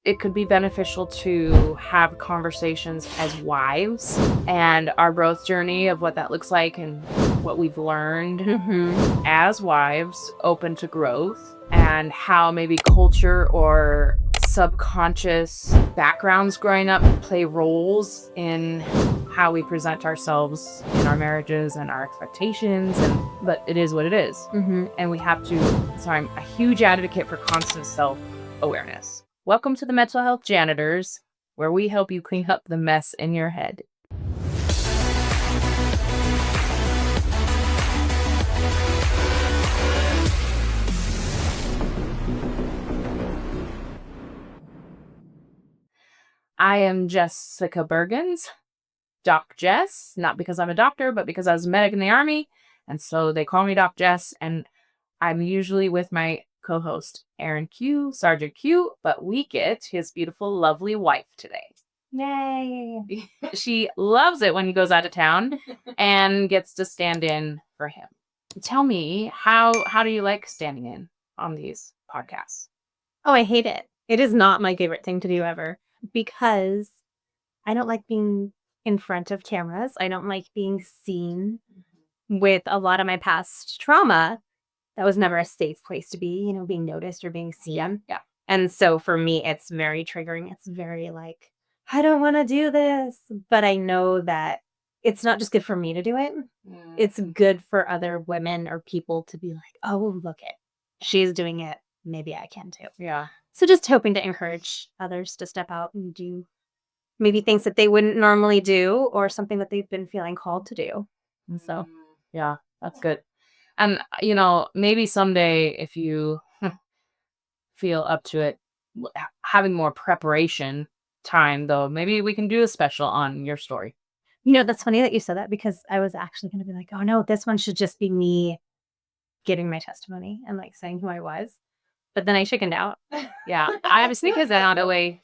it could be beneficial to have conversations as wives and our growth journey of what that looks like and what we've learned as wives open to growth, and how maybe culture or subconscious backgrounds growing up play roles in how we present ourselves in our marriages and our expectations. But it is what it is. And we have to, so I'm a huge advocate for constant self-awareness. Welcome to the Mental Health Janitors, where we help you clean up the mess in your head. I am Jessica Bergens, Doc Jess, not because I'm a doctor, but because I was a medic in the Army, and so they call me Doc Jess, and I'm usually with my co-host, Aaron Q, Sergeant Q, but we get his beautiful, lovely wife today. Yay! She loves it when he goes out of town and gets to stand in for him. Tell me, how do you like standing in on these podcasts? Oh, I hate it. It is not my favorite thing to do ever, because I don't like being in front of cameras. I don't like being seen. With a lot of my past trauma, that was never a safe place to be, being noticed or being seen. Yeah. And so for me, it's very triggering. It's very like, I don't want to do this. But I know that it's not just good for me to do it. It's good for other women or people to be like, oh, look it. She's doing it. Maybe I can too. Yeah. So just hoping to encourage others to step out and do maybe things that they wouldn't normally do, or something that they've been feeling called to do. And so, yeah, that's good. And, maybe someday if you feel up to it, having more preparation time, though, maybe we can do a special on your story. That's funny that you said that, because I was actually going to be like, oh no, this one should just be me giving my testimony and like saying who I was. But then I chickened out. Yeah, I was thinking that on the way.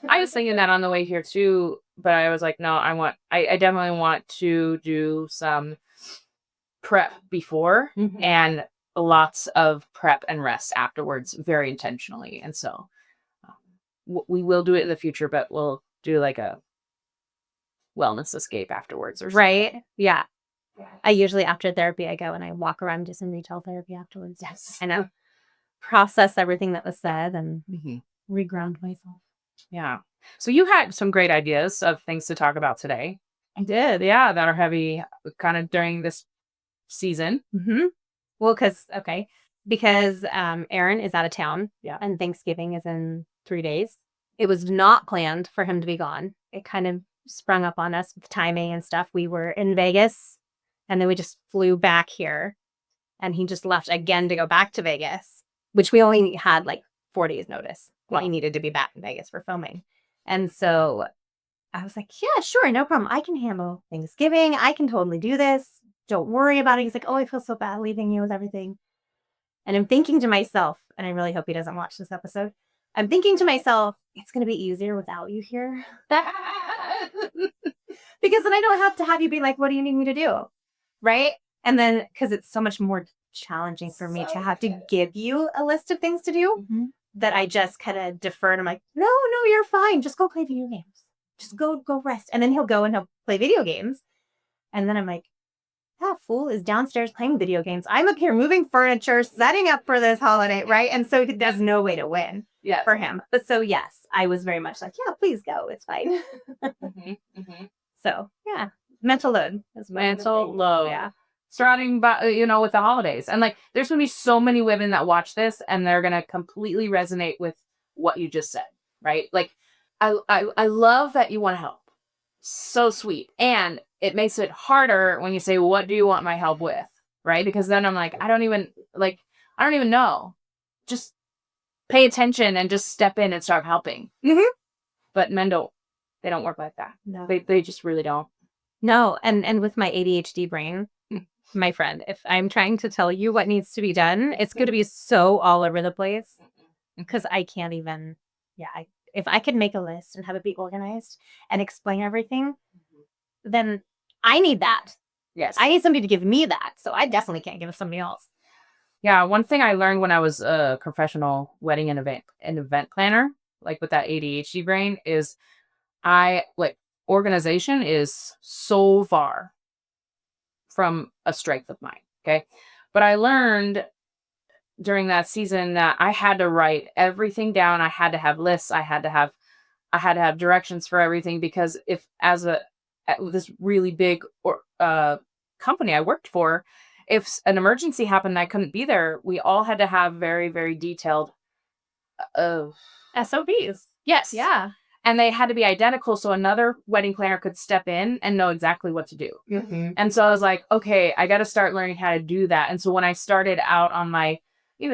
I was thinking that on the way here too, but I was like, no, I definitely want to do some prep before and lots of prep and rest afterwards, very intentionally. And so we will do it in the future, but we'll do like a wellness escape afterwards or something. Right? Yeah. I usually, after therapy, I go and I walk around just in retail therapy afterwards. Yes. I know. Process everything that was said and reground myself. Yeah. So you had some great ideas of things to talk about today. I did. Yeah, that are heavy kind of during this season. Well, because Aaron is out of town. Yeah. And Thanksgiving is in 3 days. It was not planned for him to be gone. It kind of sprung up on us with timing and stuff. We were in Vegas, and then we just flew back here, and he just left again to go back to Vegas, which we only had like 4 days notice. Well, he needed to be back in Vegas for filming. And so I was like, yeah, sure, no problem. I can handle Thanksgiving. I can totally do this. Don't worry about it. He's like, oh, I feel so bad leaving you with everything. And I'm thinking to myself, and I really hope he doesn't watch this episode, I'm thinking to myself, it's going to be easier without you here. Because then I don't have to have you be like, what do you need me to do? Right? And then, because it's so much more challenging for me to have to give you a list of things to do, that I just kind of defer, and I'm like, no, you're fine. Just go play video games. Just go rest. And then he'll go and he'll play video games. And then I'm like, that fool is downstairs playing video games. I'm up here moving furniture, setting up for this holiday, right? And so there's no way to win for him. But so, yes, I was very much like, yeah, please go. It's fine. So, yeah, mental load. Mental load. Yeah. Surrounding, with the holidays. And like, there's going to be so many women that watch this and they're going to completely resonate with what you just said, right? Like, I love that you want to help. So sweet. And it makes it harder when you say, what do you want my help with? Right? Because then I'm like, I don't even know. Just pay attention and just step in and start helping. But men they don't work like that. No. They just really don't. No. And with my ADHD brain, my friend, if I'm trying to tell you what needs to be done, it's going to be so all over the place, because I can't even, if I could make a list and have it be organized and explain everything, then I need that. Yes. I need somebody to give me that. So I definitely can't give it to somebody else. Yeah. One thing I learned when I was a professional wedding and event planner like with that ADHD brain, is organization is so far from a strength of mine. Okay. But I learned during that season that I had to write everything down. I had to have lists. I had to have directions for everything, because if as a at this really big company I worked for, if an emergency happened and I couldn't be there, we all had to have very, very detailed uh, SOBs. yes. Yeah. And they had to be identical so another wedding planner could step in and know exactly what to do. Mm-hmm. And so I was like, okay, I got to start learning how to do that. And so when I started out on my,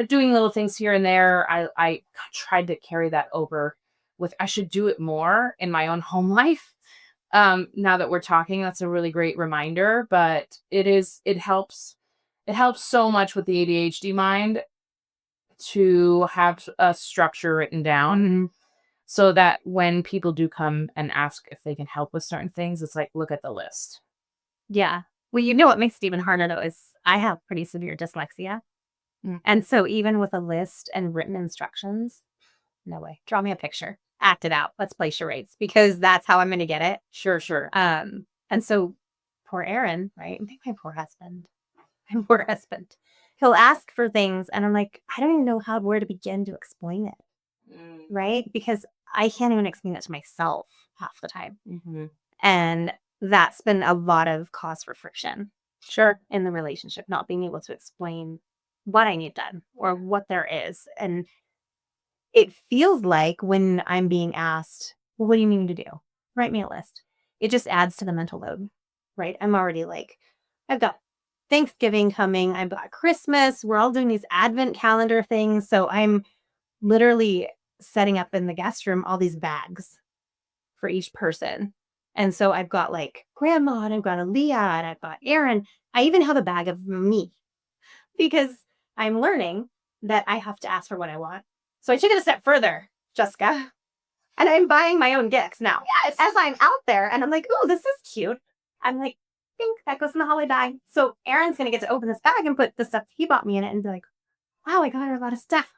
doing little things here and there, I tried to carry that over with, I should do it more in my own home life. Now that we're talking, that's a really great reminder, but it helps so much with the ADHD mind to have a structure written down. Mm-hmm. So that when people do come and ask if they can help with certain things, it's like, look at the list. Yeah. Well, you know what makes it even harder though is I have pretty severe dyslexia. Mm. And so even with a list and written instructions, no way. Draw me a picture. Act it out. Let's play charades because that's how I'm going to get it. Sure. And so poor Aaron, right? I think my poor husband. My poor husband. He'll ask for things and I'm like, I don't even know where to begin to explain it. Right? Because I can't even explain that to myself half the time. Mm-hmm. And that's been a lot of cause for friction. Sure. In the relationship, not being able to explain what I need done or what there is. And it feels like when I'm being asked, well, what do you need to do? Write me a list. It just adds to the mental load, right? I'm already like, I've got Thanksgiving coming. I've got Christmas. We're all doing these advent calendar things. So I'm literally setting up in the guest room all these bags for each person. And so I've got like grandma and I've got Aaliyah and I've got Aaron. I even have a bag of me because I'm learning that I have to ask for what I want. So I took it a step further, Jessica, and I'm buying my own gifts now. Yes. As I'm out there and I'm like, oh, this is cute. I'm like, think that goes in the holiday bag. So Aaron's going to get to open this bag and put the stuff he bought me in it and be like, wow, I got her a lot of stuff.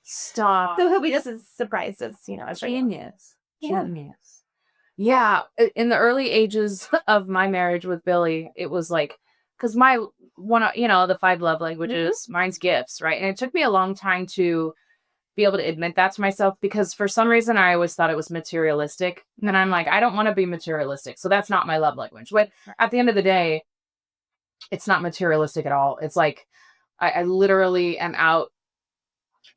Stop. So he'll be just as surprised as, as Genius. Yeah. Genius. Yeah. In the early ages of my marriage with Billy, it was like, because my one, the 5 love languages, mine's gifts, right? And it took me a long time to be able to admit that to myself because for some reason I always thought it was materialistic. And I'm like, I don't want to be materialistic. So that's not my love language. But at the end of the day, it's not materialistic at all. It's like, I literally am out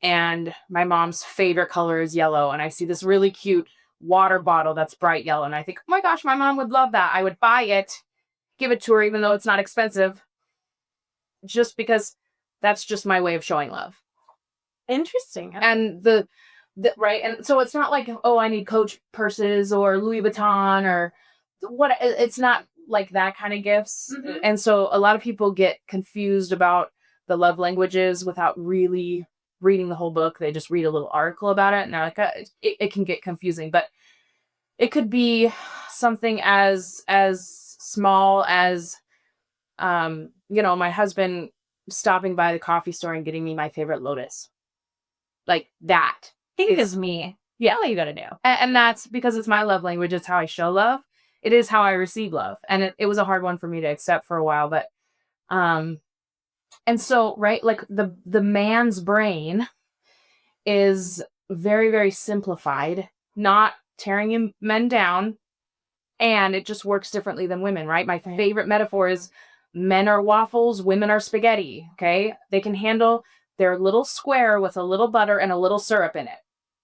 and my mom's favorite color is yellow. And I see this really cute water bottle that's bright yellow. And I think, oh my gosh, my mom would love that. I would buy it, give it to her, even though it's not expensive, just because that's just my way of showing love. Interesting. And the right. And so it's not like, oh, I need Coach purses or Louis Vuitton or what. It's not like that kind of gifts. Mm-hmm. And so a lot of people get confused about the love languages without really reading the whole book. They just read a little article about it and they're like, it can get confusing, but it could be something as small as, my husband stopping by the coffee store and getting me my favorite Lotus. Like that. Think is me. Yeah, all you got to do. And that's because it's my love language. It's how I show love. It is how I receive love. And it was a hard one for me to accept for a while, but, and so, right, like the man's brain is very, very simplified, not tearing men down. And it just works differently than women, right? My favorite metaphor is men are waffles, women are spaghetti. Okay. They can handle their little square with a little butter and a little syrup in it.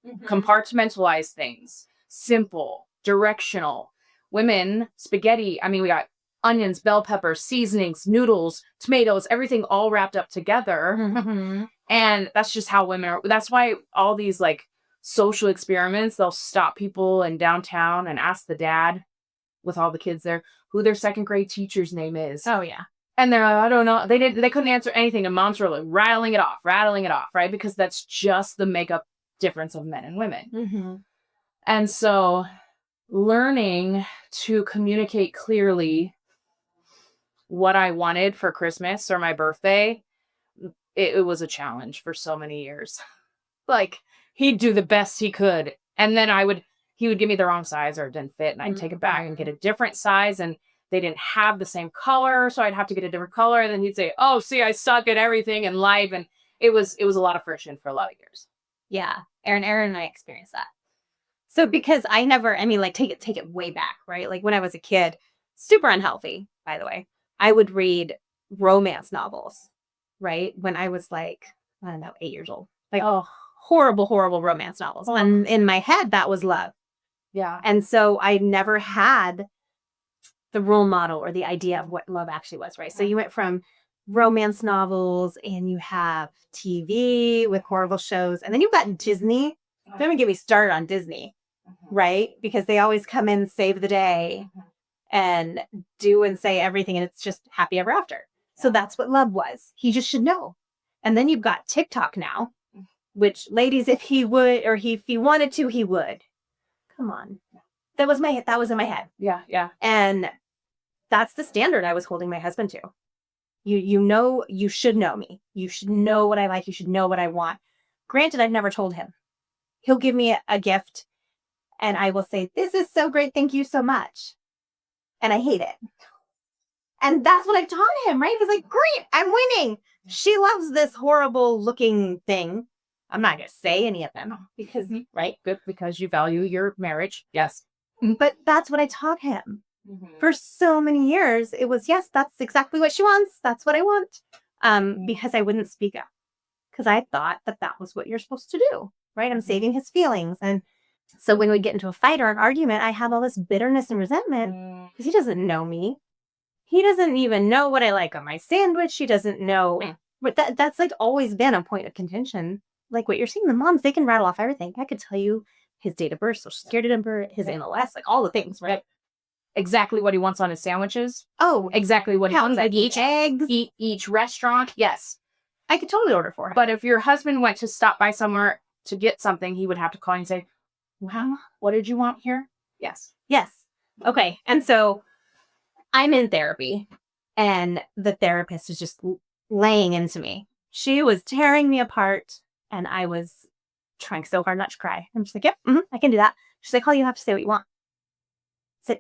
Mm-hmm. Compartmentalize things. Simple, directional. Women, spaghetti. I mean, we got onions, bell peppers, seasonings, noodles, tomatoes, everything all wrapped up together. Mm-hmm. And that's just how women are. That's why all these like social experiments, they'll stop people in downtown and ask the dad with all the kids there who their second grade teacher's name is. Oh yeah. And they're like, I don't know. They couldn't answer anything. And moms were like rattling it off, right? Because that's just the makeup difference of men and women. Mm-hmm. And so learning to communicate clearly what I wanted for Christmas or my birthday, it was a challenge for so many years. Like, he'd do the best he could. And then he would give me the wrong size or it didn't fit. And I'd take it back and get a different size. And they didn't have the same color. So I'd have to get a different color. And then he'd say, oh, see, I suck at everything in life. And it was a lot of friction for a lot of years. Yeah. Aaron and I experienced that. So because take it way back, right? Like when I was a kid, super unhealthy, by the way. I would read romance novels, right? When I was like, I don't know, 8 years old. Like, oh, horrible, horrible romance novels. And in my head, that was love. Yeah. And so I never had the role model or the idea of what love actually was, right? So you went from romance novels and you have TV with horrible shows. And then you've got Disney. Don't even get me started on Disney, right? Because they always come in, save the day, and do and say everything. And it's just happy ever after. So that's what love was. He just should know. And then you've got TikTok now, which ladies, if he would, or if he wanted to, he would. Come on. That was in my head. Yeah. Yeah. And that's the standard I was holding my husband to. You should know me. You should know what I like. You should know what I want. Granted, I've never told him. He'll give me a gift and I will say, this is so great. Thank you so much. And I hate it. And that's what I've taught him, right? He's like, great, I'm winning. She loves this horrible looking thing. I'm not going to say any of them because, right? Good, because you value your marriage. Yes. But that's what I taught him. For so many years, it was, yes, that's exactly what she wants. That's what I want. Because I wouldn't speak up. Because I thought that was what you're supposed to do, right? I'm saving his feelings. And so when we get into a fight or an argument, I have all this bitterness and resentment because he doesn't know me. He doesn't even know what I like on my sandwich. He doesn't know. But that's like always been a point of contention. Like what you're seeing, the moms, they can rattle off everything. I could tell you his date of birth, social security number, his NLS, like all the things, right? Exactly what he wants on his sandwiches. Oh, exactly what he wants like each eggs, each restaurant. Yes, I could totally order for him. But if your husband went to stop by somewhere to get something, he would have to call and say, "Well, what did you want here?" Yes. Okay, and so I'm in therapy, and the therapist is just laying into me. She was tearing me apart, and I was trying so hard not to cry. I'm just like, yep, I can do that. She's like, all you have to say what you want.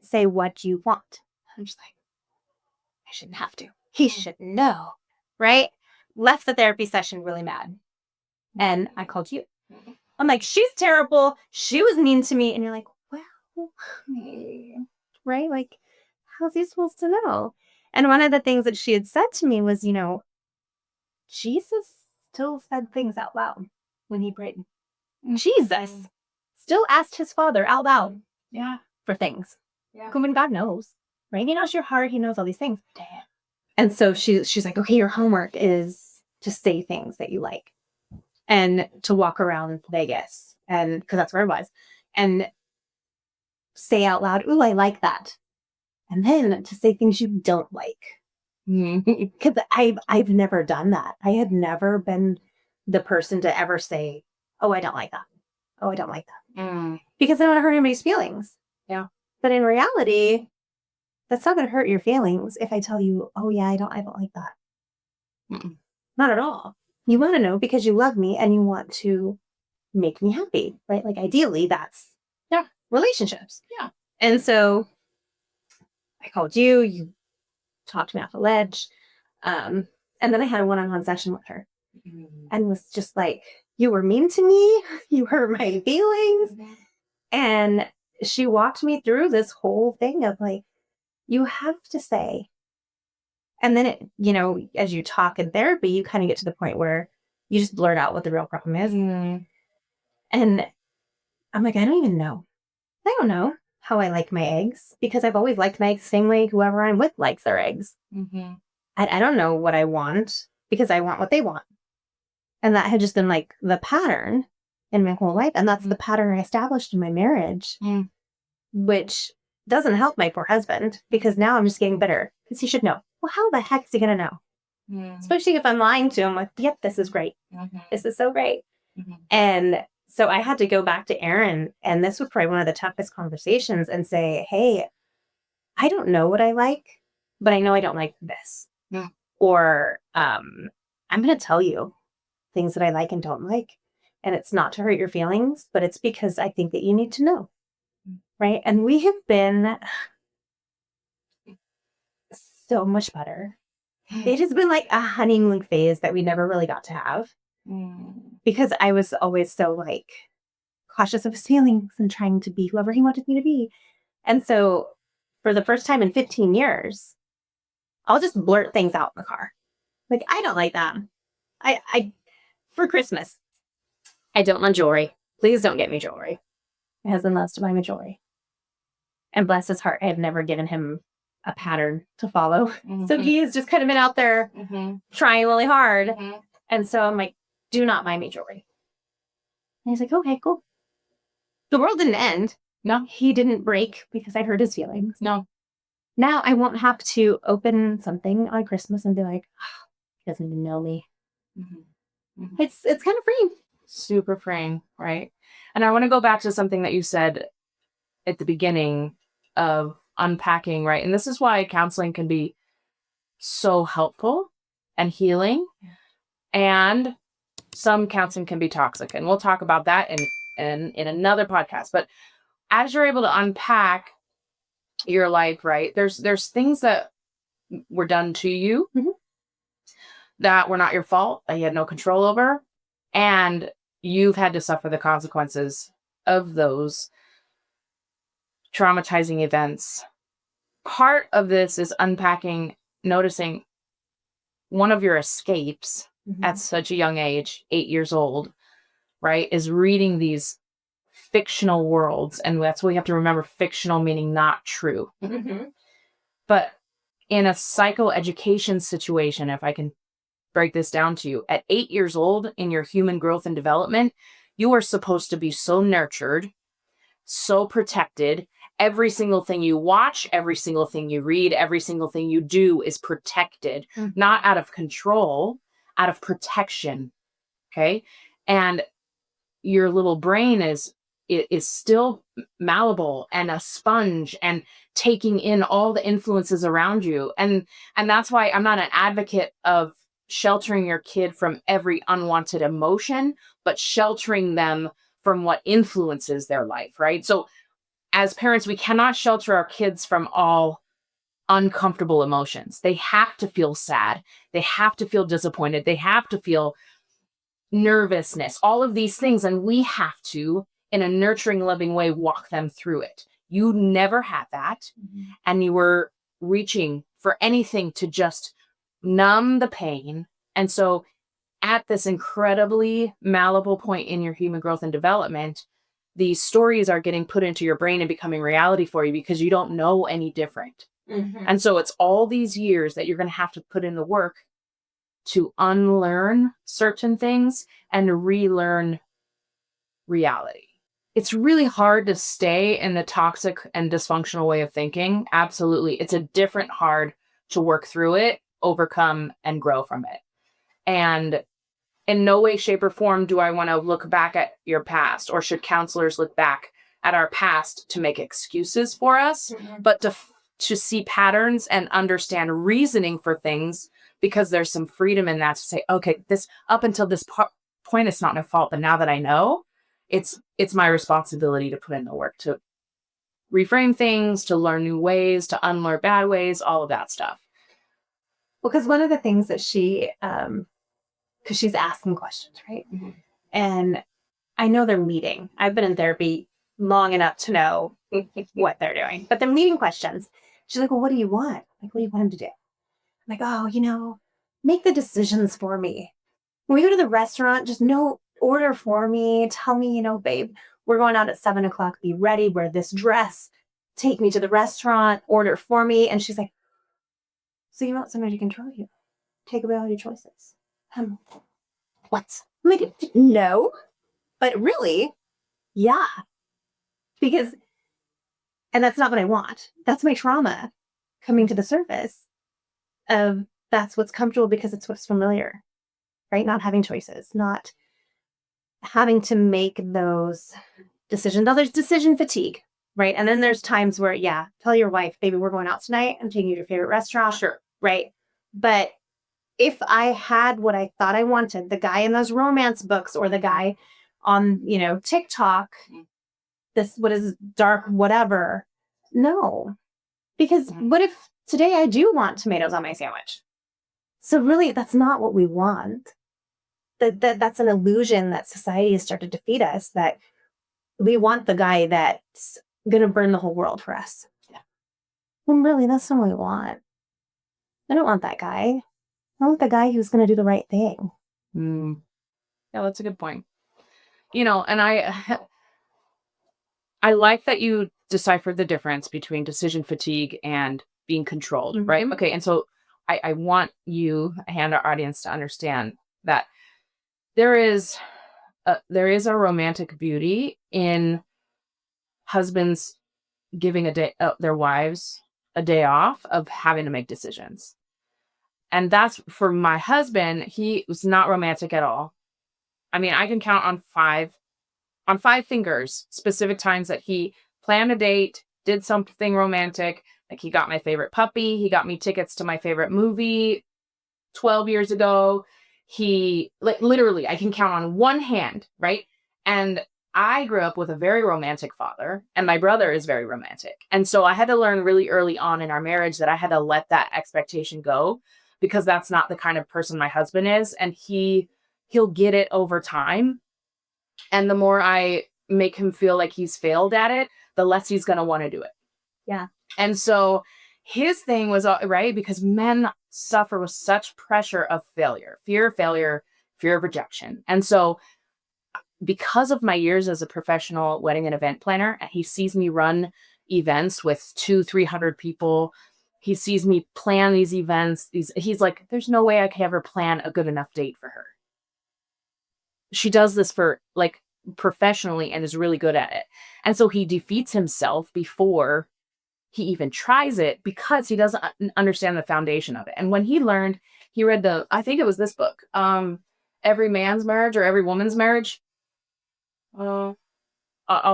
Say what you want. I'm just like, I shouldn't have to. He should know, right? Left the therapy session really mad. And I called you. I'm like, she's terrible. She was mean to me. And you're like, well, right? Like, how's he supposed to know? And one of the things that she had said to me was, Jesus still said things out loud when he prayed. Jesus still asked his father out loud for things. Yeah. When God knows, right? He knows your heart. He knows all these things. Damn. And so she's like, okay, your homework is to say things that you like and to walk around Vegas. And because that's where I was. And say out loud, ooh, I like that. And then to say things you don't like. Because I've never done that. I had never been the person to ever say, oh, I don't like that. Oh, I don't like that. Because I don't want to hurt anybody's feelings. Yeah. But in reality, that's not going to hurt your feelings if I tell you, oh yeah, I don't like that. Not at all. You want to know because you love me and you want to make me happy, right? Like ideally that's relationships. Yeah. And so I called you talked me off the ledge. And then I had a one-on-one session with her and was just like, you were mean to me. You hurt my feelings. And she walked me through this whole thing of like, you have to say, and then it, as you talk in therapy, you kind of get to the point where you just blurt out what the real problem is. And I'm like, I don't even know. I don't know how I like my eggs because I've always liked my eggs the same way whoever I'm with likes their eggs. I don't know what I want because I want what they want. And that had just been like the pattern in my whole life. And that's the pattern I established in my marriage, which doesn't help my poor husband because now I'm just getting bitter because he should know. Well, how the heck is he going to know? Especially if I'm lying to him like, yep, this is great. This is so great. And so I had to go back to Aaron, and this was probably one of the toughest conversations and say, hey, I don't know what I like, but I know I don't like this. Or I'm going to tell you things that I like and don't like. And it's not to hurt your feelings, but it's because I think that you need to know. Right. And we have been so much better. It has been like a honeymoon phase that we never really got to have because I was always so like cautious of his feelings and trying to be whoever he wanted me to be. And so for the first time in 15 years, I'll just blurt things out in the car. Like, I don't like that. I for Christmas, I don't want jewelry. Please don't get me jewelry. My husband loves to buy me jewelry. And bless his heart, I have never given him a pattern to follow. Mm-hmm. So he has just kind of been out there trying really hard. Mm-hmm. And so I'm like, do not buy me jewelry. And he's like, okay, cool. The world didn't end. No. He didn't break because I hurt his feelings. No. Now I won't have to open something on Christmas and be like, oh, he doesn't even know me. Mm-hmm. Mm-hmm. It's kind of freeing. Super freeing, right? And I want to go back to something that you said at the beginning of unpacking, right? And this is why counseling can be so helpful and healing. And some counseling can be toxic. And we'll talk about that in another podcast. But as you're able to unpack your life, right, there's things that were done to you that were not your fault, that you had no control over. And you've had to suffer the consequences of those traumatizing events. Part of this is unpacking, noticing one of your escapes at such a young age, 8 years old, right, is reading these fictional worlds. And that's what we have to remember, fictional meaning not true. Mm-hmm. But in a psychoeducation situation, if I can break this down to you, at 8 years old in your human growth and development, you are supposed to be so nurtured, so protected. Every single thing you watch, every single thing you read, every single thing you do is protected, not out of control, out of protection. Okay. And your little brain is still malleable and a sponge and taking in all the influences around you. And that's why I'm not an advocate of sheltering your kid from every unwanted emotion, but sheltering them from what influences their life, right? So as parents, we cannot shelter our kids from all uncomfortable emotions. They have to feel sad. They have to feel disappointed. They have to feel nervousness, all of these things. And we have to, in a nurturing, loving way, walk them through it. You never had that. And you were reaching for anything to just numb the pain. And so at this incredibly malleable point in your human growth and development, these stories are getting put into your brain and becoming reality for you because you don't know any different. And so it's all these years that you're going to have to put in the work to unlearn certain things and relearn reality. It's really hard to stay in the toxic and dysfunctional way of thinking. Absolutely. It's a different hard to work through it, overcome, and grow from it. And in no way, shape, or form do I want to look back at your past, or should counselors look back at our past to make excuses for us, but to see patterns and understand reasoning for things, because there's some freedom in that to say, okay, this up until this point, it's not my fault. But now that I know, it's my responsibility to put in the work to reframe things, to learn new ways, to unlearn bad ways, all of that stuff. Well, because one of the things that she, because she's asking questions, right? And I know they're leading. I've been in therapy long enough to know what they're doing, but they're leading questions. She's like, well, what do you want? Like, what do you want him to do? I'm like, oh, make the decisions for me. When we go to the restaurant, just order for me. Tell me, babe, we're going out at 7:00. Be ready. Wear this dress. Take me to the restaurant. Order for me. And she's like, so you want somebody to control you? Take away all your choices. What? I'm like, no. But really, yeah. Because, and that's not what I want. That's my trauma coming to the surface of that's what's comfortable because it's what's familiar, right? Not having choices, not having to make those decisions. Now there's decision fatigue, right? And then there's times where, tell your wife, baby, we're going out tonight. I'm taking you to your favorite restaurant. Sure. Right. But if I had what I thought I wanted, the guy in those romance books or the guy on, TikTok, this, what is dark, whatever. No, because what if today I do want tomatoes on my sandwich? So really, that's not what we want. That's an illusion that society has started to feed us, that we want the guy that's going to burn the whole world for us. Yeah. Well, really, that's not what we want. I don't want that guy. I want the guy who's going to do the right thing. Yeah, that's a good point. And I like that you deciphered the difference between decision fatigue and being controlled, right? Okay, and so I want you and our audience to understand that there is a romantic beauty in husbands giving their wives a day off of having to make decisions. And that's, for my husband, he was not romantic at all. I mean, I can count on five fingers specific times that he planned a date, did something romantic. Like, he got my favorite puppy. He got me tickets to my favorite movie 12 years ago. He, like, literally, I can count on one hand, right? And I grew up with a very romantic father, and my brother is very romantic. And so I had to learn really early on in our marriage that I had to let that expectation go, because that's not the kind of person my husband is. And he'll get it over time. And the more I make him feel like he's failed at it, the less he's going to want to do it. Yeah. And so his thing was, right, because men suffer with such pressure of failure, fear of rejection. And so because of my years as a professional wedding and event planner, and he sees me run events with 200-300 people, he sees me plan these events. He's like, there's no way I can ever plan a good enough date for her. She does this for, like, professionally and is really good at it. And so he defeats himself before he even tries it, because he doesn't understand the foundation of it. And when he read I think it was this book, Every Man's Marriage or Every Woman's Marriage. I'll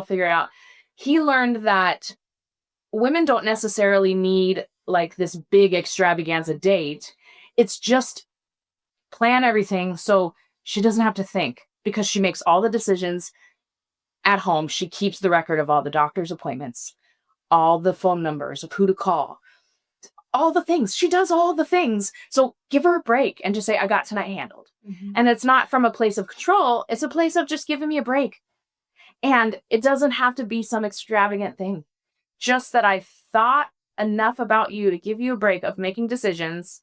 figure it out. He learned that women don't necessarily need, like, this big extravaganza date. It's just plan everything so she doesn't have to think, because she makes all the decisions at home. She keeps the record of all the doctor's appointments, all the phone numbers of who to call, all the things. She does all the things. So give her a break and just say, I got tonight handled. And it's not from a place of control. It's a place of just giving me a break. And it doesn't have to be some extravagant thing. Just that I thought enough about you to give you a break of making decisions.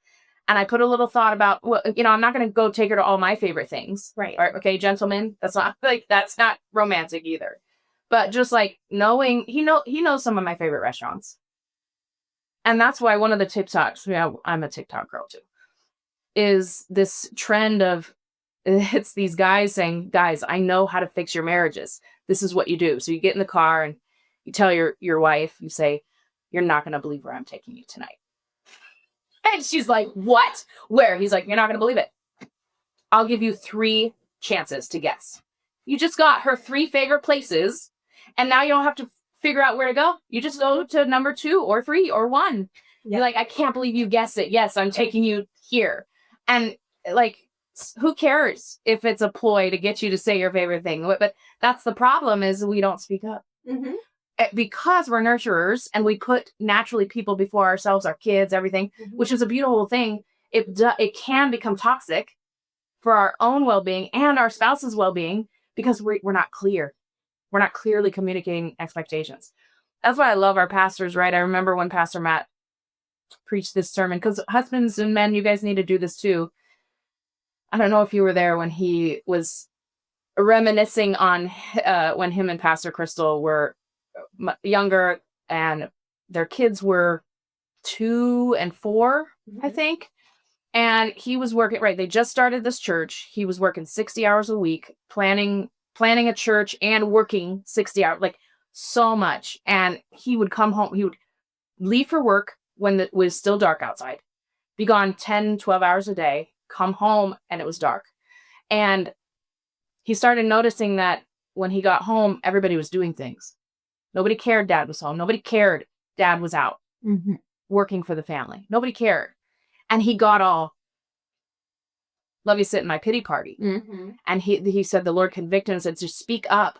And I put a little thought about, well, I'm not going to go take her to all my favorite things. Right. Okay, gentlemen, that's not romantic either. But just, like, knowing, he knows some of my favorite restaurants. And that's why one of the TikToks, I'm a TikTok girl too, is this trend of, it's these guys saying, guys, I know how to fix your marriages. This is what you do. So you get in the car and you tell your wife, you say, you're not going to believe where I'm taking you tonight. And she's like, what? Where? He's like, you're not going to believe it. I'll give you 3 chances to guess. You just got her 3 favorite places, and now you don't have to figure out where to go. You just go to number 2 or 3 or 1. Yep. You're like, I can't believe you guessed it. Yes, I'm taking you here. And, like, who cares if it's a ploy to get you to say your favorite thing? But that's the problem, is we don't speak up. Because we're nurturers and we put naturally people before ourselves, our kids, everything, which is a beautiful thing. It can become toxic for our own well-being and our spouse's well-being, because we're not clear. We're not clearly communicating expectations. That's why I love our pastors, right? I remember when Pastor Matt preached this sermon, because husbands and men, you guys need to do this too. I don't know if you were there when he was reminiscing on when him and Pastor Crystal were younger, and their kids were 2 and 4, I think. And he was working, right, they just started this church. He was working 60 hours a week, planning a church and working 60 hours, like, so much. And he would come home, he would leave for work when it was still dark outside, be gone 10, 12 hours a day, come home, and it was dark. And he started noticing that when he got home, everybody was doing things. Nobody cared Dad was home. Nobody cared Dad was out working for the family. Nobody cared. And he got all let me sit in my pity party. Mm-hmm. And he said the Lord convicted him and said, just speak up.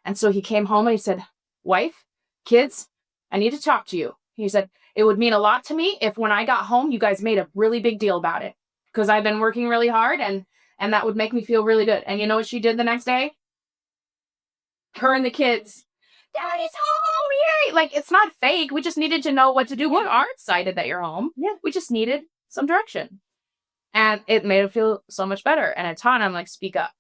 And so he came home and he said, wife, kids, I need to talk to you. He said, it would mean a lot to me if when I got home, you guys made a really big deal about it. Because I've been working really hard and that would make me feel really good. And you know what she did the next day? Her and the kids, Daddy's home, yay! Like, it's not fake. We just needed to know what to do. We are excited that you're home. Yeah. We just needed some direction. And it made it feel so much better. And I taught him, like, speak up,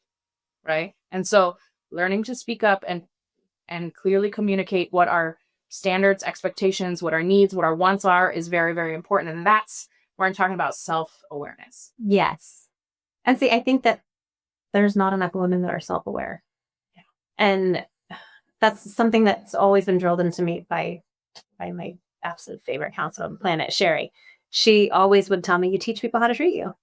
right? And so learning to speak up and clearly communicate what our standards, expectations, what our needs, what our wants are is very, very important. And that's where I'm talking about self-awareness. Yes. And see, I think that there's not enough women that are self-aware. Yeah. And that's something that's always been drilled into me by my absolute favorite counselor on the planet, Sherry. She always would tell me, you teach people how to treat you.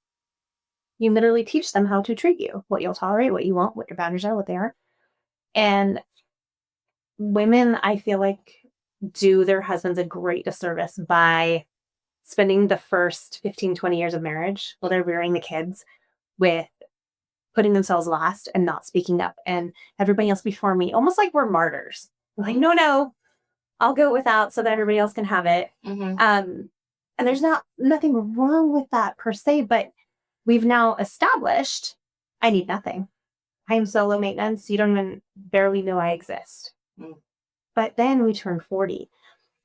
You literally teach them how to treat you, what you'll tolerate, what you won't, what your boundaries are, what they aren't. And women, I feel like, do their husbands a great disservice by spending the first 15, 20 years of marriage while they're rearing the kids with putting themselves last and not speaking up and everybody else before me, almost like we're martyrs. We're like, no, I'll go without so that everybody else can have it. Mm-hmm. And there's nothing wrong with that per se, but we've now established I need nothing. I am so low maintenance. You don't even barely know I exist. Mm. But then we turn 40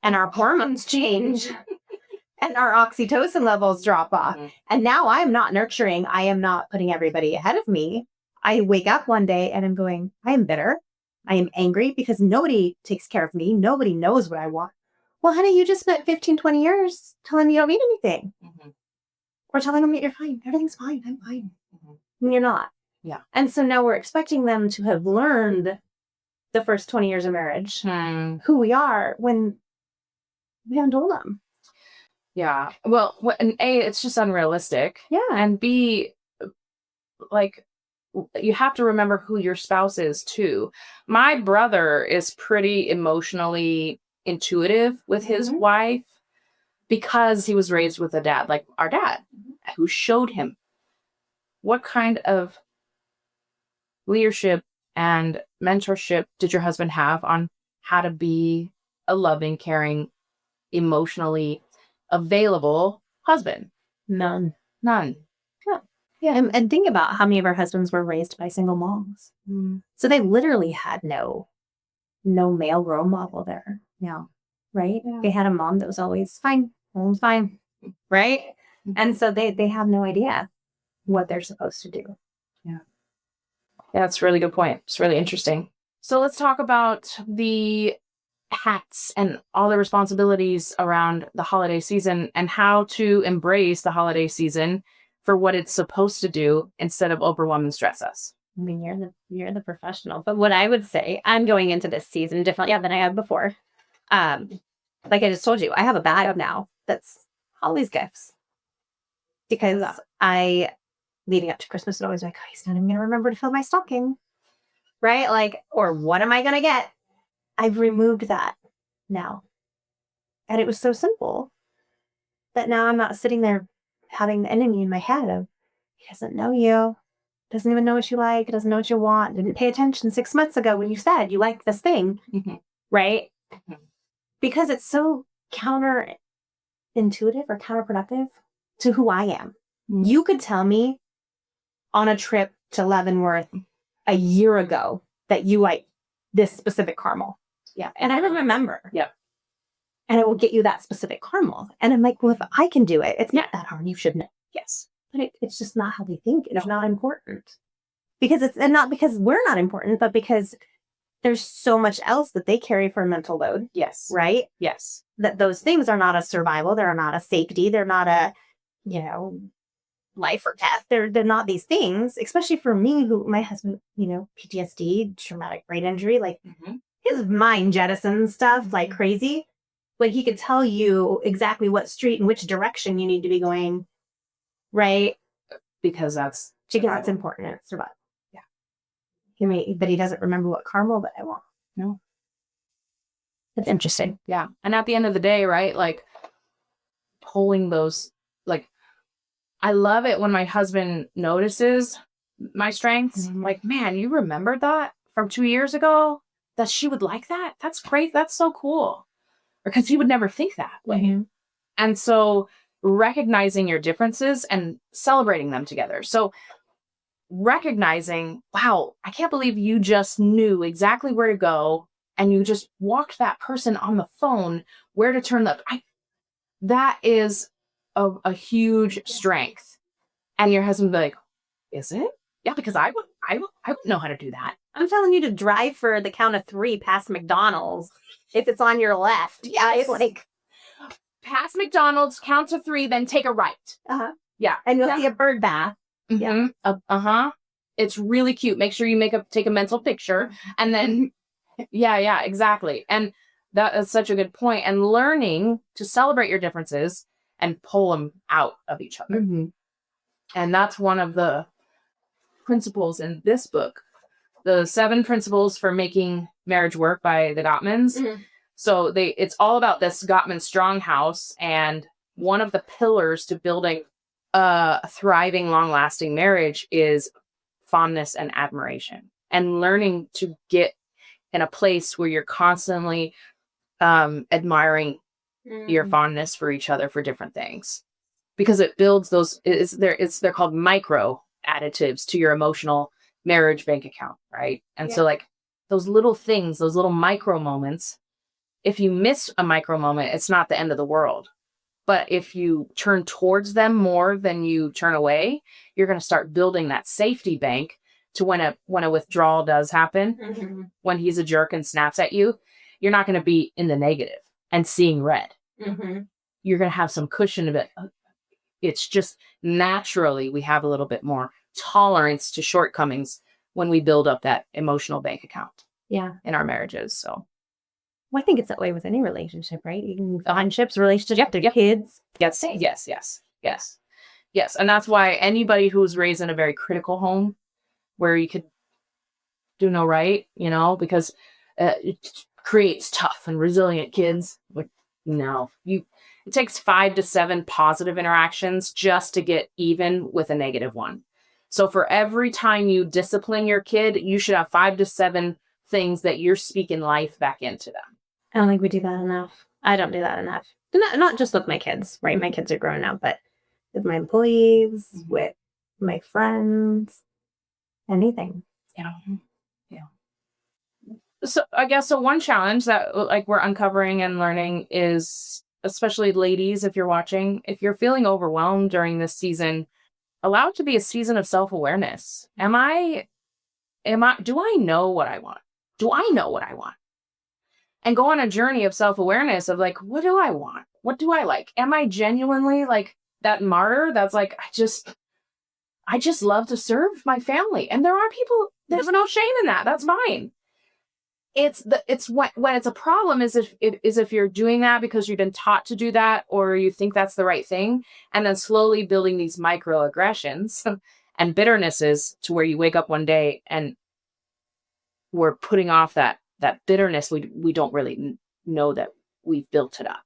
and our hormones change and our oxytocin levels drop off. Mm-hmm. And now I'm not nurturing. I am not putting everybody ahead of me. I wake up one day and I'm going, I am bitter. I am angry because nobody takes care of me. Nobody knows what I want. Well, honey, you just spent 15, 20 years telling me you don't need anything. Mm-hmm. Or telling them that you're fine. Everything's fine. I'm fine. Mm-hmm. And you're not. Yeah. And so now we're expecting them to have learned the first 20 years of marriage, who we are, when we haven't told them. Yeah. Well, and A, it's just unrealistic. Yeah. And B, like, you have to remember who your spouse is too. My brother is pretty emotionally intuitive with his wife because he was raised with a dad, like our dad, who showed him what kind of leadership and mentorship did your husband have on how to be a loving, caring, emotionally available husband? None. Yeah. And think about how many of our husbands were raised by single moms. So they literally had no male role model there. Yeah. Right? Yeah. They had a mom that was always fine. Mom's fine. Right? Mm-hmm. And so they have no idea what they're supposed to do. Yeah, that's a really good point. It's really interesting. So let's talk about the hats and all the responsibilities around the holiday season and how to embrace the holiday season for what it's supposed to do instead of overwhelm and stress us. I mean, you're the professional. But what I would say, I'm going into this season differently than I had before. Like I just told you, I have a bag now that's all these gifts. Because leading up to Christmas, would always be like, oh, he's not even going to remember to fill my stocking. Right? Like, or what am I going to get? I've removed that now. And it was so simple that now I'm not sitting there having the enemy in my head of, he doesn't know you, doesn't even know what you like, doesn't know what you want, didn't pay attention 6 months ago when you said you liked this thing, right? Because it's so counterintuitive or counterproductive to who I am. You could tell me on a trip to Leavenworth a year ago that you like this specific caramel. Yeah. And I remember. Yep. And it will get you that specific caramel. And I'm like, well, if I can do it, it's not that hard. You should know. Yes. But it's just not how we think. It's not important. And not because we're not important, but because there's so much else that they carry for a mental load. Yes. Right? Yes. That those things are not a survival. They're not a safety. They're not a, life or death. They're not these things, especially for me, who my husband, PTSD, traumatic brain injury, like his mind jettisons stuff like crazy. But he could tell you exactly what street and which direction you need to be going. Right? Because that's important. It's survival. Yeah. But he doesn't remember what caramel that I want. No. That's interesting. Yeah. And at the end of the day, right? Like pulling those, like I love it when my husband notices my strengths. Like, man, you remembered that from 2 years ago? That she would like that? That's great. That's so cool. Because he would never think that way. And so recognizing your differences and celebrating them together. So recognizing, wow, I can't believe you just knew exactly where to go and you just walked that person on the phone where to turn left. That is a huge strength. And your husband would be like, is it? Yeah, because I would know how to do that. I'm telling you to drive for the count of 3 past McDonald's if it's on your left. Yeah, it's like past McDonald's, count to 3, then take a right. Yeah. And you'll see a bird bath. Yeah. It's really cute. Make sure you take a mental picture and then yeah, exactly. And that is such a good point. And learning to celebrate your differences and pull them out of each other. And that's one of the principles in this book, the 7 principles for making marriage work by the Gottmans. So it's all about this Gottman strong house. And one of the pillars to building a thriving, long-lasting marriage is fondness and admiration, and learning to get in a place where you're constantly admiring your fondness for each other for different things, because it builds those. They're called micro additives to your emotional marriage bank account, right? And so like those little things, those little micro moments. If you miss a micro moment, it's not the end of the world. But if you turn towards them more than you turn away, you're going to start building that safety bank to when a withdrawal does happen, when he's a jerk and snaps at you, you're not going to be in the negative and seeing red. You're going to have some cushion of it. It's just naturally we have a little bit more tolerance to shortcomings when we build up that emotional bank account. In our marriages. So. Well, I think it's that way with any relationship, right? Even friendships, relationships, kids. Yes. And that's why anybody who's raised in a very critical home where you could do no right, because it creates tough and resilient kids. It takes 5 to 7 positive interactions just to get even with a negative one. So for every time you discipline your kid, you should have 5 to 7 things that you're speaking life back into them. I don't think we do that enough. I don't do that enough. Not just with my kids, right? My kids are grown now, but with my employees, with my friends, anything. Yeah. So I guess one challenge that like we're uncovering and learning is, especially ladies, if you're watching, if you're feeling overwhelmed during this season, allow it to be a season of self-awareness. Do I know what I want? Do I know what I want? And go on a journey of self-awareness of like, what do I want? What do I like? Am I genuinely like that martyr that's like, I just love to serve my family. And there are people, there's no shame in that. That's fine. It's when it's a problem is if you're doing that because you've been taught to do that, or you think that's the right thing, and then slowly building these microaggressions and bitternesses to where you wake up one day and we're putting off that bitterness. We don't really know that we've built it up.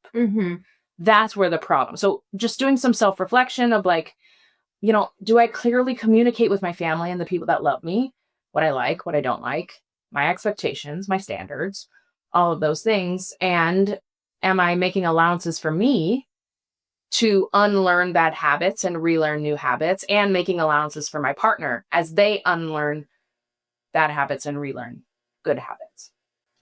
That's where the problem. So just doing some self-reflection of like, do I clearly communicate with my family and the people that love me, what I like, what I don't like, my expectations, my standards, all of those things. And am I making allowances for me to unlearn bad habits and relearn new habits, and making allowances for my partner as they unlearn bad habits and relearn good habits?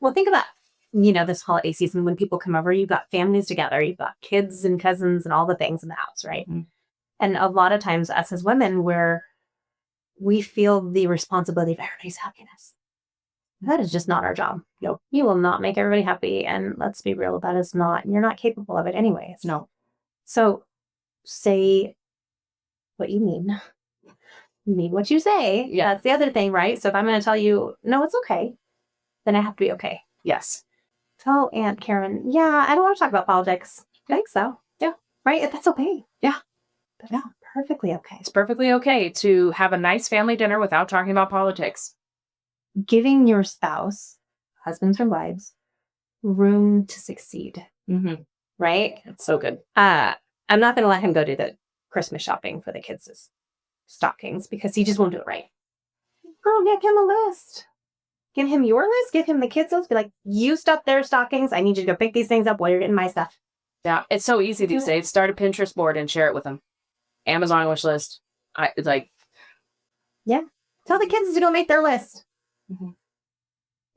Well, think about, this holiday season when people come over, you've got families together, you've got kids and cousins and all the things in the house, right? And a lot of times us as women, we feel the responsibility of everybody's happiness. That is just not our job. No. You will not make everybody happy. And let's be real, you're not capable of it anyways. No. So say what you mean. You mean what you say. Yeah. That's the other thing, right? So if I'm going to tell you, no, it's okay, then I have to be okay. Yes. Tell Aunt Karen, yeah, I don't want to talk about politics. I think so. Yeah. Right? That's okay. Yeah. That's perfectly okay. It's perfectly okay to have a nice family dinner without talking about politics. Giving your spouse, husbands or wives, room to succeed. Mm-hmm. Right? It's so good. I'm not going to let him go do the Christmas shopping for the kids' stockings because he just won't do it right. Girl, give him a list. Give him your list. Give him the kids' list. Be like, you stuff their stockings. I need you to go pick these things up while you're getting my stuff. Yeah, it's so easy these days. Start a Pinterest board and share it with them. Amazon wish list. It's like, yeah. Tell the kids to go make their list. mm-hmm.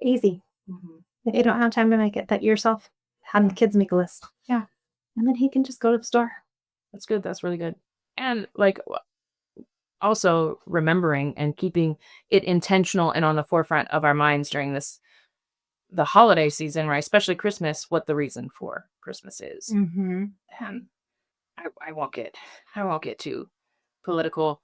Easy. Mm-hmm. If you don't have time to make it that yourself, have the kids make a list. Yeah. And then he can just go to the store. That's good. That's really good. And like also remembering and keeping it intentional and on the forefront of our minds during the holiday season, right? Especially Christmas, what the reason for Christmas is. Mm-hmm. And I won't get too political.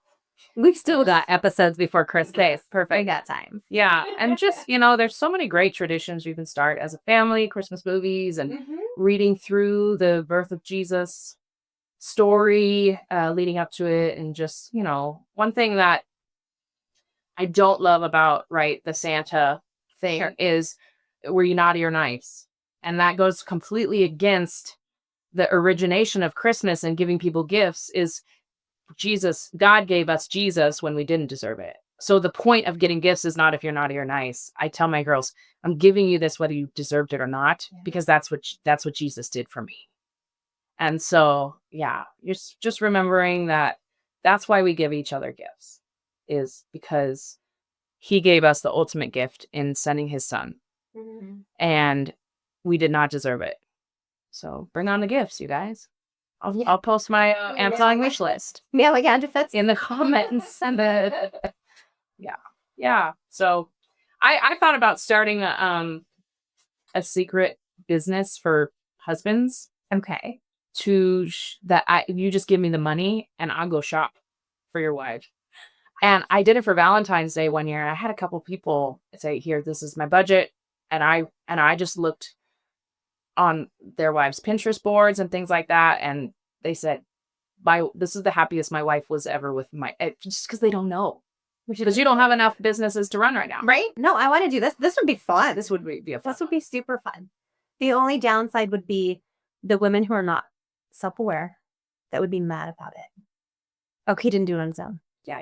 We've still got episodes before Christmas. Perfect. We got time. Yeah. And just, there's so many great traditions you can start as a family, Christmas movies and reading through the birth of Jesus story leading up to it. And just, one thing that I don't love about, right, the Santa thing is were you naughty or nice? And that goes completely against the origination of Christmas and giving people gifts is God gave us Jesus when we didn't deserve it. So the point of getting gifts is not if you're naughty or nice. I tell my girls, I'm giving you this whether you deserved it or not, because that's what Jesus did for me. And so, yeah, you're just remembering that that's why we give each other gifts, is because he gave us the ultimate gift in sending his son. Mm-hmm. And we did not deserve it. So bring on the gifts, you guys. I'll post my Amazon wish list. Yeah, like that's in the comments. And yeah. So I thought about starting a secret business for husbands. Okay. You just give me the money and I'll go shop for your wife. And I did it for Valentine's Day one year. And I had a couple people say, here, this is my budget. And I just looked on their wives' Pinterest boards and things like that. And they said, this is the happiest my wife was ever with just because they don't know. Because you don't have enough businesses to run right now. Right? No, I want to do this. This would be fun. This would be fun. This would be super fun. The only downside would be the women who are not self-aware that would be mad about it. Oh, he didn't do it on his own. Yeah.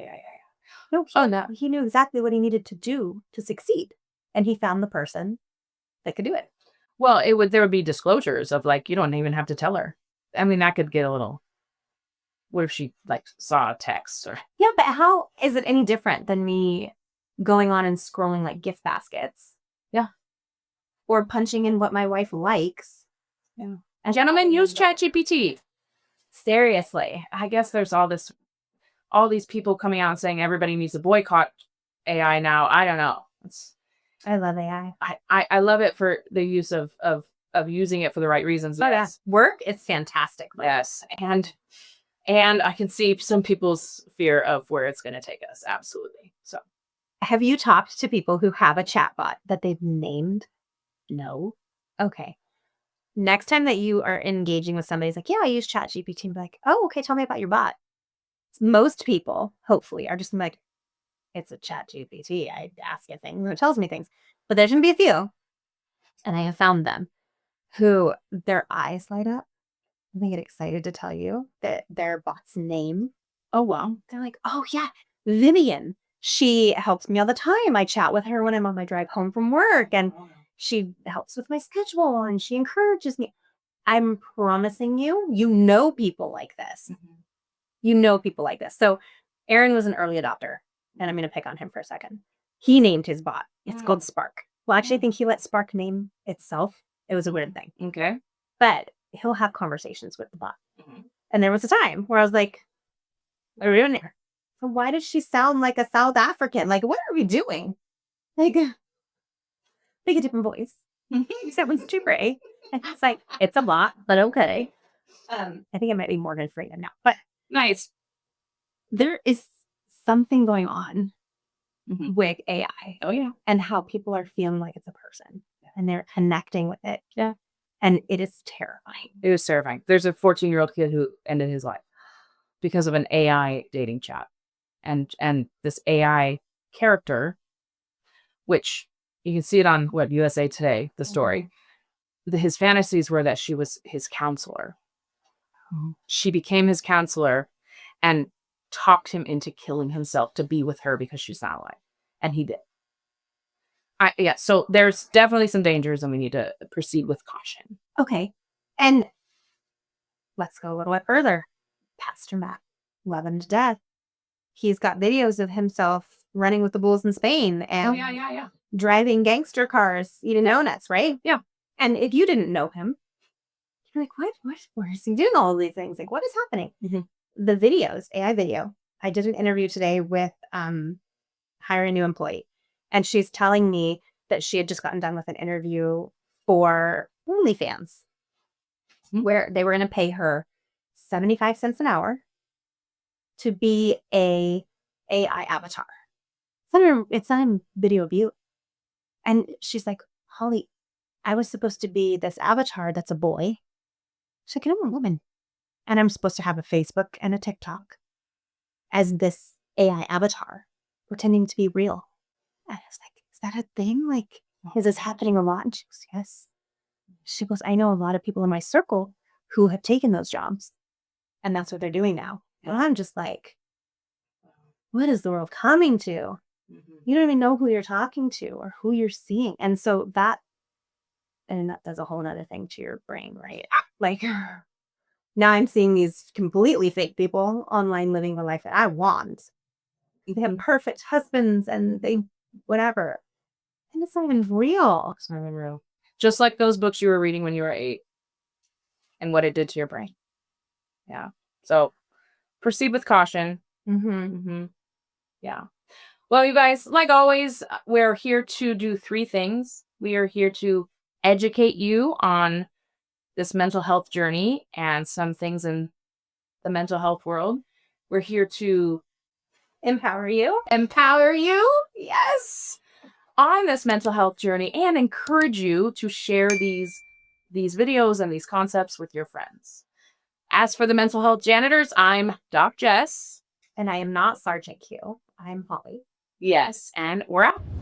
No. No. He knew exactly what he needed to do to succeed. And he found the person that could do it. Well, there would be disclosures of like, you don't even have to tell her. I mean, that could get a little, what if she like saw a text or. Yeah, but how is it any different than me going on and scrolling like gift baskets? Yeah. Or punching in what my wife likes. Yeah. And gentlemen, use ChatGPT. Seriously. I guess there's all these people coming out and saying everybody needs to boycott AI now. I don't know. I love AI. I love it for the use of using it for the right reasons. Oh, yes. Work, it's fantastic. Yes. And I can see some people's fear of where it's going to take us. Absolutely. So have you talked to people who have a chatbot that they've named? No. Okay. Next time that you are engaging with somebody, it's like, yeah, I use ChatGPT, and be like, oh, okay, tell me about your bot. Most people, hopefully, are just like, it's a ChatGPT. I ask it things and it tells me things. But there's going to be a few, and I have found them, who their eyes light up. And they get excited to tell you that their bot's name. Oh, wow. They're like, oh, yeah, Vivian. She helps me all the time. I chat with her when I'm on my drive home from work, and she helps with my schedule, and she encourages me. I'm promising you, people like this. Mm-hmm. People like this. So Aaron was an early adopter, and I'm going to pick on him for a second. He named his bot. It's called Spark. Well, actually, I think he let Spark name itself. It was a weird thing. Okay. But he'll have conversations with the bot. Mm-hmm. And there was a time where I was like, what are we doing here? So why does she sound like a South African? Like, what are we doing? Like, make a different voice. That one's too gray. And it's like, it's a bot, but okay. I think it might be Morgan Freeman now. But nice. There is something going on with AI. Oh, yeah. And how people are feeling like it's a person. And they're connecting with it. Yeah. And it is terrifying. It was terrifying. There's a 14-year-old kid who ended his life because of an AI dating chat. And this AI character, which you can see it on USA Today, the story. His fantasies were that she was his counselor. She became his counselor, and talked him into killing himself to be with her because she's not alive. And he did. Yeah, so there's definitely some dangers and we need to proceed with caution. Okay. And let's go a little bit further. Pastor Matt, love him to death. He's got videos of himself running with the bulls in Spain and Yeah. driving gangster cars, eating donuts, right? Yeah. And if you didn't know him, you're like, what? Where is he doing all of these things? Like, what is happening? Mm-hmm. The videos, AI video. I did an interview today with hiring a new employee. And she's telling me that she had just gotten done with an interview for OnlyFans, where they were going to pay her 75 cents an hour to be a AI avatar. It's not in video view. And she's like, Holly, I was supposed to be this avatar that's a boy. She's like, I'm a woman. And I'm supposed to have a Facebook and a TikTok as this AI avatar, pretending to be real. And I was like, is that a thing? Like, is this happening a lot? And she goes, yes. She goes, I know a lot of people in my circle who have taken those jobs. And that's what they're doing now. And I'm just like, what is the world coming to? You don't even know who you're talking to or who you're seeing. And so that does a whole nother thing to your brain, right? Like, now I'm seeing these completely fake people online living the life that I want. They have perfect husbands and they whatever. And it's not even real. It's not even real. Just like those books you were reading when you were 8 and what it did to your brain. Yeah. So proceed with caution. Yeah. Well, you guys, like always, we're here to do 3 things. We are here to educate you on this mental health journey and some things in the mental health world. We're here to Empower you. Yes. On this mental health journey and encourage you to share these videos and these concepts with your friends. As for the mental health janitors, I'm Doc Jess. And I am not Sergeant Q. I'm Holly. Yes, and we're out.